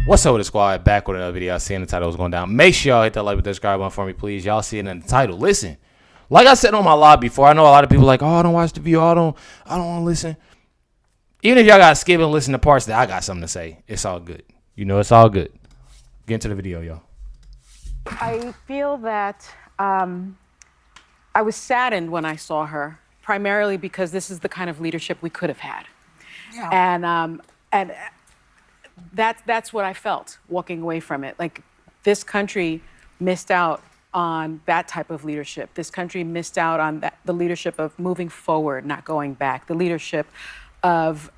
What's up with the squad? Back with another video. I seen the title was going down. Make sure y'all hit that like with the subscribe button for me, please. Y'all see it in the title. Listen, like I said on my live before, I know a lot of people like, oh, I don't watch the video. I don't want to listen. Even if y'all got to skip and listen to parts that I got something to say, it's all good. You know, it's all good. Get into the video, y'all. I feel that I was saddened when I saw her, primarily because this is the kind of leadership we could have had. Yeah. And that's what I felt walking away from it. Like, this country missed out on that type of leadership. This country missed out on the leadership of moving forward, not going back. The leadership of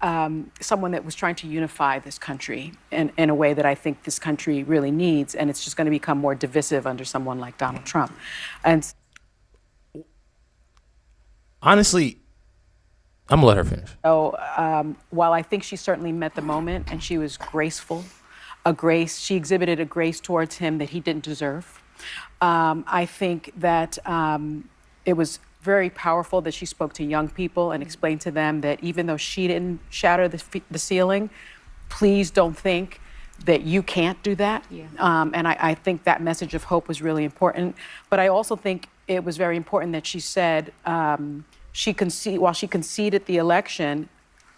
someone that was trying to unify this country in a way that I think this country really needs, and it's just going to become more divisive under someone like Donald Trump. And honestly, I'm gonna let her finish. So while I think she certainly met the moment and she was graceful, she exhibited a grace towards him that he didn't deserve. I think that it was very powerful that she spoke to young people and explained to them that even though she didn't shatter the ceiling, please don't think that you can't do that. Yeah. And I think that message of hope was really important. But I also think it was very important that she said, while she conceded the election,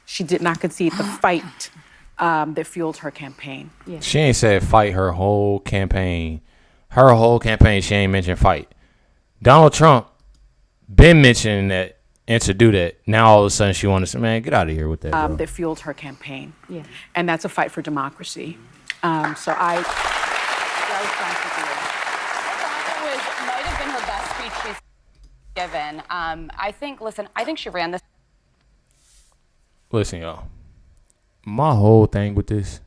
she did not concede the fight that fueled her campaign. Yeah. She ain't said fight her whole campaign. Her whole campaign, she ain't mentioned fight. Donald Trump been mentioning that and to do that. Now all of a sudden she wanted to say, man, get out of here with that. That fueled her campaign. Yeah. And that's a fight for democracy. So I was trying to do it. It might have been her best speech she's given. I think she ran this. Listen, y'all. My whole thing with this,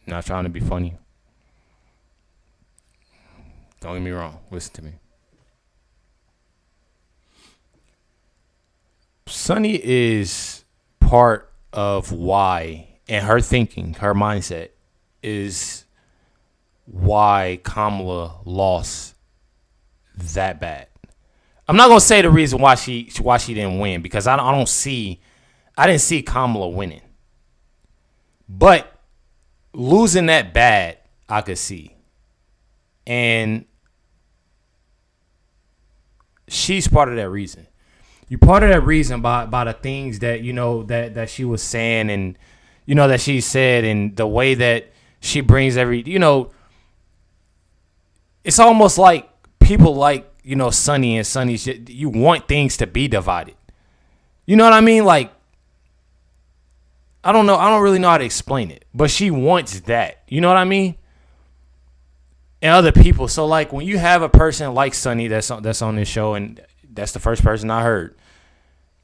not trying to be funny. Don't get me wrong. Listen to me. Sunny is part of why, and her thinking, her mindset, is why Kamala lost that bad. I'm not gonna say the reason why she didn't win, because I didn't see Kamala winning. But losing that bad, I could see. And she's part of that reason. You're part of that reason by the things that, you know, that she was saying, and, you know, that she said, and the way that she brings it's almost like people like, you know, Sunny and Sunny's, you want things to be divided. You know what I mean? Like, I don't know. I don't really know how to explain it, but she wants that. You know what I mean? And other people. So, like, when you have a person like Sunny that's on this show, and that's the first person I heard,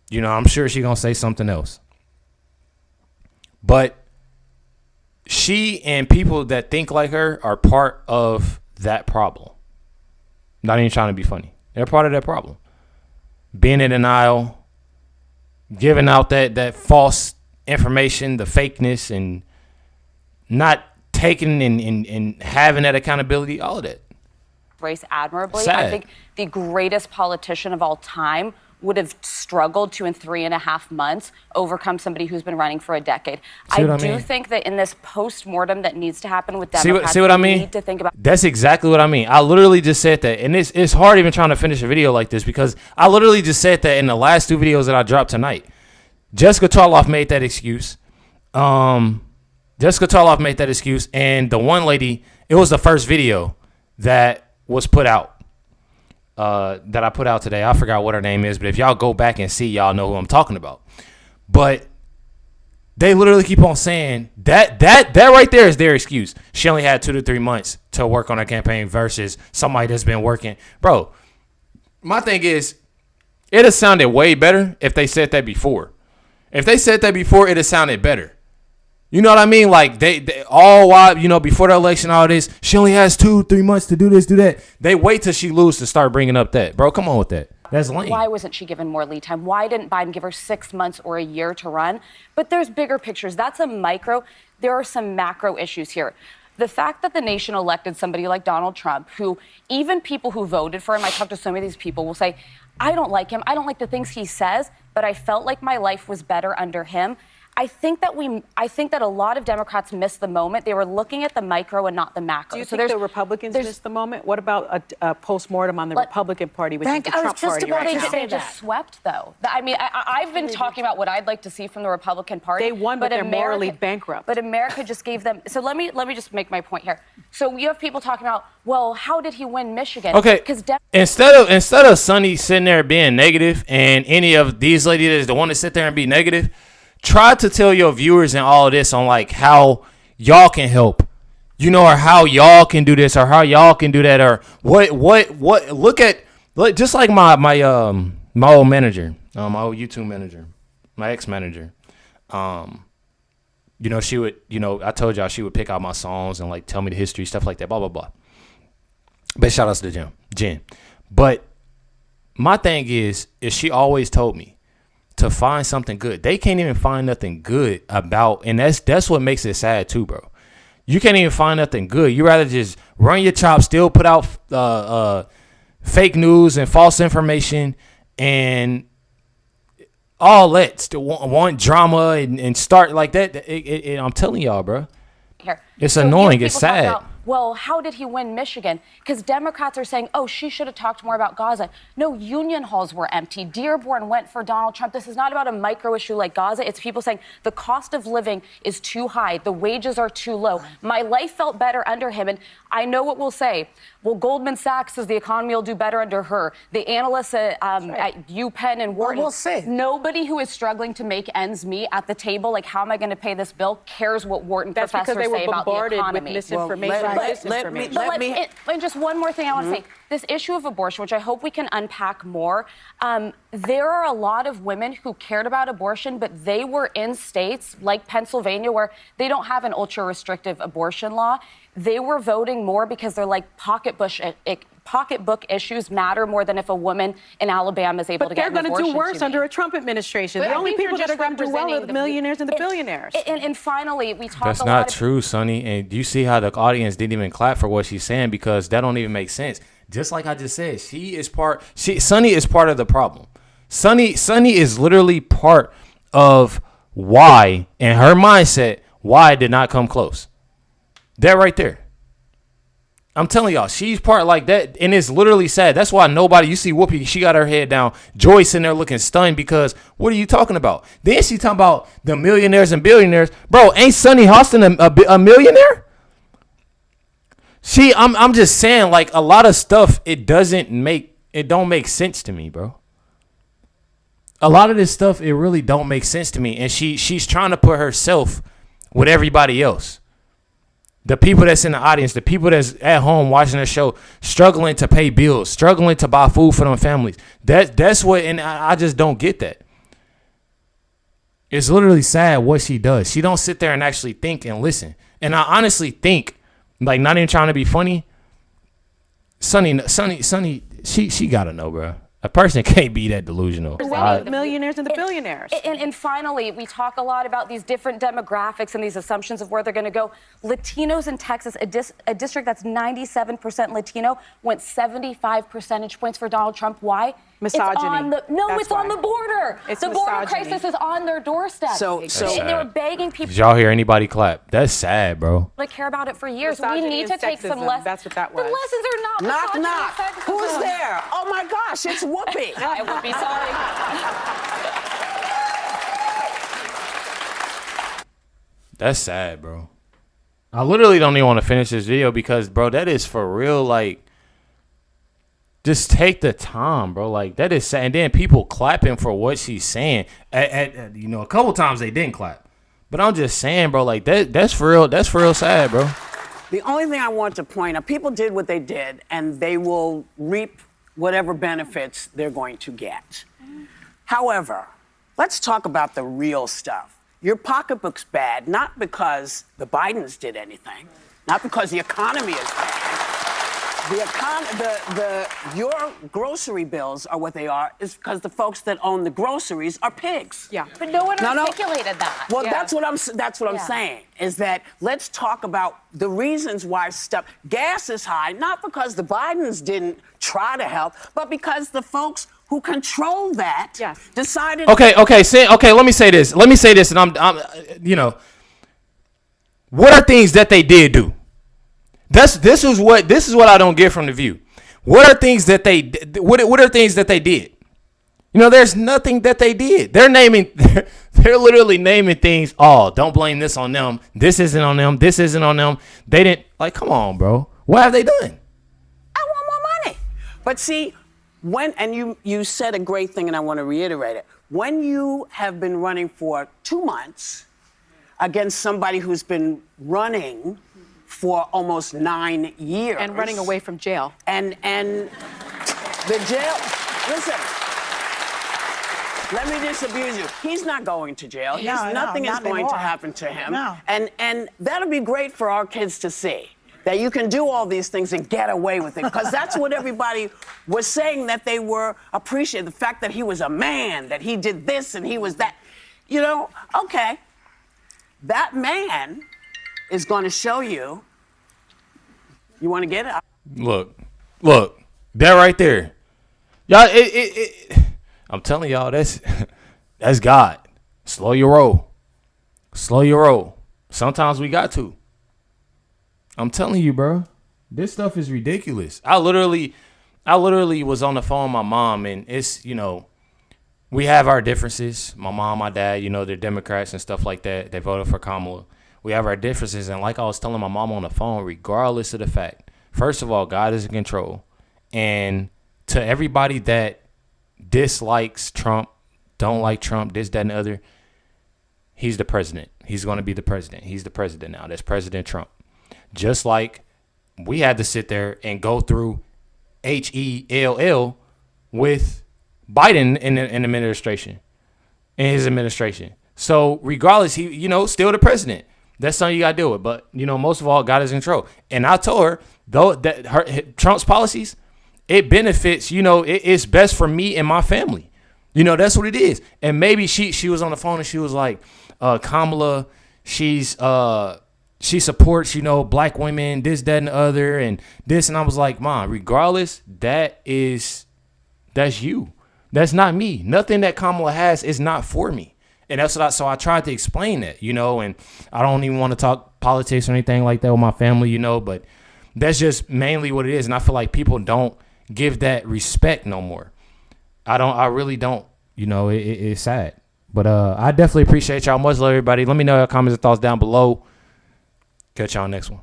you know, I'm sure she's going to say something else. But she and people that think like her are part of that problem. Not even trying to be funny. They're part of that problem. Being in denial, giving out that false information, the fakeness, and not taking and having that accountability, all of that. Race admirably. Sad. I think the greatest politician of all time would have struggled to, in 3.5 months, overcome somebody who's been running for a decade. I do think that in this post-mortem that needs to happen with Democrats, see what I mean? Need to think about. That's exactly what I mean. I literally just said that. And it's hard even trying to finish a video like this, because I literally just said that in the last 2 videos that I dropped tonight. Jessica Tarloff made that excuse. And the one lady, it was the first video that was put out. That I put out today. I forgot what her name is, but if y'all go back and see, y'all know who I'm talking about. But they literally keep on saying that right there is their excuse. She only had 2 to 3 months to work on her campaign versus somebody that's been working. Bro, my thing is, it have sounded way better if they said that before. If they said that before, it have sounded better. You know what I mean? Like, they all while, you know, before the election, all this, she only has 2-3 months to do this, do that. They wait till she lose to start bringing up that. Bro, come on with that. That's lame. Why wasn't she given more lead time? Why didn't Biden give her 6 months or a year to run? But there's bigger pictures. That's a micro. There are some macro issues here. The fact that the nation elected somebody like Donald Trump, who even people who voted for him, I talked to so many of these people, will say, I don't like him. I don't like the things he says, but I felt like my life was better under him. I think that a lot of Democrats missed the moment. They were looking at the micro and not the macro. Do you think the Republicans missed the moment? What about a postmortem on the Republican Party, which is the Trump Party right now? They just swept, though. I mean, I've been talking about what I'd like to see from the Republican Party. They won, but they're morally bankrupt. But America just gave them. So let me just make my point here. So you have people talking about, well, how did he win Michigan? Okay. Instead of Sonny sitting there being negative, and any of these ladies that want to sit there and be negative, try to tell your viewers and all of this on like how y'all can help, or how y'all can do this or how y'all can do that, or what look just like my old manager, my old YouTube manager, my ex-manager. She would, I told y'all she would pick out my songs and like tell me the history, stuff like that, blah blah blah. But shout outs to Jen. But my thing is she always told me to find something good. They can't even find nothing good about, and that's what makes it sad too, bro. You can't even find nothing good. You rather just run your chops, still put out fake news and false information and all that. Still want drama and start like that. I'm telling y'all, bro. It's annoying. It's sad. Well, how did he win Michigan? Because Democrats are saying, oh, she should have talked more about Gaza. No, union halls were empty. Dearborn went for Donald Trump. This is not about a micro issue like Gaza. It's people saying the cost of living is too high. The wages are too low. My life felt better under him. And I know what we'll say. Well, Goldman Sachs says the economy will do better under her. The analysts at UPenn and Wharton. Well, we'll see. Nobody who is struggling to make ends meet at the table, like how am I going to pay this bill, cares what Wharton professors say about the economy. With misinformation. And just one more thing I want to say. This issue of abortion, which I hope we can unpack more, there are a lot of women who cared about abortion, but they were in states like Pennsylvania where they don't have an ultra-restrictive abortion law. They were voting more because they're like pocketbook issues matter more than if a woman in Alabama is able to get an abortion. But they're going to do worse under a Trump administration. The only people that are going to do well are the millionaires and the billionaires. And finally, we talk That's not true, Sonny. And you see how the audience didn't even clap for what she's saying because that don't even make sense. Just like I just said, Sonny is part of the problem. Sonny is literally part of why, in her mindset, why it did not come close. That right there. I'm telling y'all, she's part like that, and it's literally sad. That's why you see Whoopi, she got her head down. Joy sitting there looking stunned because what are you talking about? Then she talking about the millionaires and billionaires. Bro, ain't Sunny Hostin a millionaire? I'm just saying, like, a lot of stuff, it don't make sense to me, bro. A lot of this stuff, it really don't make sense to me, and she's trying to put herself with everybody else. The people that's in the audience, the people that's at home watching the show, struggling to pay bills, struggling to buy food for them families. That's what, and I just don't get that. It's literally sad what she does. She don't sit there and actually think and listen. And I honestly think, like, not even trying to be funny, Sonny, she gotta know, bro. A person can't be that delusional. The millionaires and the billionaires. And finally, we talk a lot about these different demographics and these assumptions of where they're going to go. Latinos in Texas, a district that's 97% Latino, went 75 percentage points for Donald Trump. Why? Misogyny. It's on the border. The border crisis is on their doorstep. So and they were begging people. Did y'all hear anybody clap? That's sad, bro. To care about it for years. We need to take some lessons. That's what that was. The lessons are not knock, knock. Who's there? Oh my gosh, it's Whoopi. Hi, Whoopi. Sorry. That's sad, bro. I literally don't even want to finish this video because, bro, that is for real. Like, just take the time, bro. Like, that is sad. And then people clapping for what she's saying. A couple times they didn't clap. But I'm just saying, bro, like, that's for real. That's for real sad, bro. The only thing I want to point out, people did what they did, and they will reap whatever benefits they're going to get. However, let's talk about the real stuff. Your pocketbook's bad, not because the Bidens did anything, not because the economy is bad. Your grocery bills are what they are is because the folks that own the groceries are pigs. Yeah. But no one articulated that. Well, that's what I'm saying, is that let's talk about the reasons why gas is high, not because the Bidens didn't try to help, but because the folks who control that decided. Okay. Let me say this, and I'm what are things that they did do? This is what I don't get from The View. What are things that they what are things that they did? There's nothing that they did. They're literally naming things. Oh, don't blame this on them. This isn't on them. This isn't on them. They didn't, come on, bro. What have they done? I want more money. But see, you said a great thing, and I want to reiterate it. When you have been running for 2 months against somebody who's been running for almost 9 years. And running away from jail. And the jail, listen, let me disabuse you. He's not going to jail. Nothing is going to happen to him. No. And that'll be great for our kids to see, that you can do all these things and get away with it. Because that's what everybody was saying, that they were appreciating. The fact that he was a man, that he did this and he was that. Okay. That man is going to show you. You want to get it? Look, that right there. Y'all, I'm telling y'all, that's God. Slow your roll. Sometimes we got to. I'm telling you, bro. This stuff is ridiculous. I literally was on the phone with my mom, and it's, we have our differences. My mom, my dad, they're Democrats and stuff like that. They voted for Kamala. We have our differences, and like I was telling my mom on the phone, regardless of the fact, first of all, God is in control. And to everybody that dislikes Trump, don't like Trump, this, that, and the other, he's the president. He's going to be the president. He's the president now. That's President Trump. Just like we had to sit there and go through HELL with Biden in his administration. So regardless, he, still the president. That's something you got to deal with. But, most of all, God is in control. And I told her, though, that Trump's policies, it benefits, it's best for me and my family. That's what it is. And maybe she was on the phone and she was like, Kamala, she supports, black women, this, that, and the other, and this. And I was like, Mom, regardless, that's you. That's not me. Nothing that Kamala has is not for me. And that's what so I tried to explain that, and I don't even want to talk politics or anything like that with my family, but that's just mainly what it is. And I feel like people don't give that respect no more. I really don't, it's sad. But I definitely appreciate y'all. Much love, everybody. Let me know your comments and thoughts down below. Catch y'all next one.